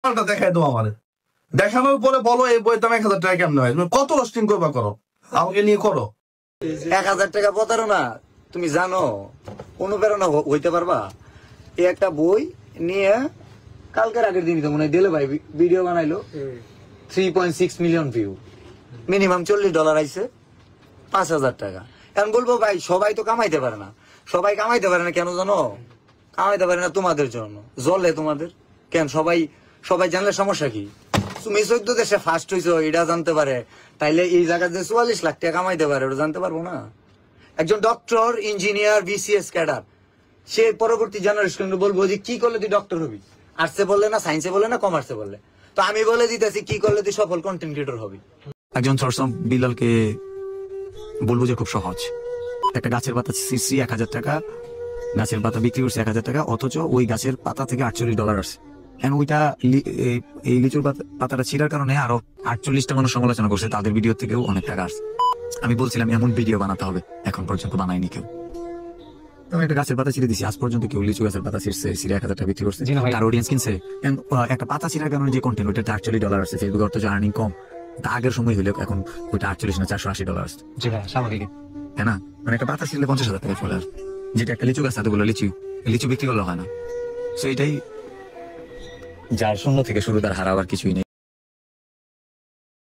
দেখাই দাও আমার, দেখানোর পরে বলো এই বইয়ের দাম 1000 টাকা কেমন হয়, তুমি কত রস্টিং করবা করো, আমাকে নিয়ে করো। 1000 টাকা প্রতারণা তুমি জানো, অনুপ্রেরণা হইতে পারবা? এই একটা বই নিয়ে কালকের আগের দিনই তো মনে হয় দিলে ভাই ভিডিও বানাইলো, 3.6 মিলিয়ন ভিউ, মিনিমাম $40 আইছে, 5000 টাকা। এখন বলবো ভাই সবাই তো কামাইতে পারে না, সবাই কামাইতে পারে না কেন জানো? কামাইতে পারে না তোমাদের জন্য, জলে তোমাদের কেন? সবাই জানলে সমস্যা কি? তুমি 14 দেশে ফার্স্ট হইছো এটা জানতে পারে, তাইলে এই জায়গায় যে 44 লাখ টাকা কামাইতে পারে ওটা জানতে পারবো না? একজন ডক্টর, ইঞ্জিনিয়ার, বিসিএস ক্যাডার, সে পরবর্তী জেনারেশন বলবো যে কি করলে তুই ডক্টর হবি, আর্টসে বললে না, সায়েন্সে বললে না, কমার্সে বললে। তো আমি বলে দিতেছি কি করলে তুই সফল কন্টেন্ট ক্রিয়েটর হবি। একজন সরসম বিলালকে বলবো যে খুব সহজ, একটা গাছের পাতা ছিঁড়ছি 1000 টাকা, গাছের পাতা বিক্রি করছে 1000 টাকা, অথচ ওই গাছের পাতা থেকে $48 আসছে। এখন ওইটা এই লিচুর পাতাটা ছিঁড়ার কারণে আরো 48টা মানুষ সমালোচনা করছে, তাদের ভিডিও থেকেও অনেক টাকা আসছে। আমি বলছিলাম এমন ভিডিও বানাতে হবে, এখন পর্যন্ত বানায়নি কেউ। আমি একটা গাছের পাতা ছিঁড়ে দিছি, আজ পর্যন্ত কেউ লিচু গাছের পাতা ছিঁড়ছে 1000 টাকা বিক্রি করছে, তার অডিয়েন্স কিনছে। একটা পাতা ছিঁড়ার কারণে যে কন্টেন্ট ওইটা $48 আসছে, ফেসবুক অর্থ আর্নিং কম, আগের সময় হইলে এখন ওইটা 48 না $480 আসছে। স্বাভাবিক, হ্যাঁ না? মানে একটা পাতা ছিঁড়লে 50,000 টাকা চলে আসবে, যেটা একটা লিচু গাছ তাতে বললো লিচু বিক্রি করলে হয় না। তো এটাই, যার শূন্য থেকে শুরু তার হারাবার কিছুই নেই।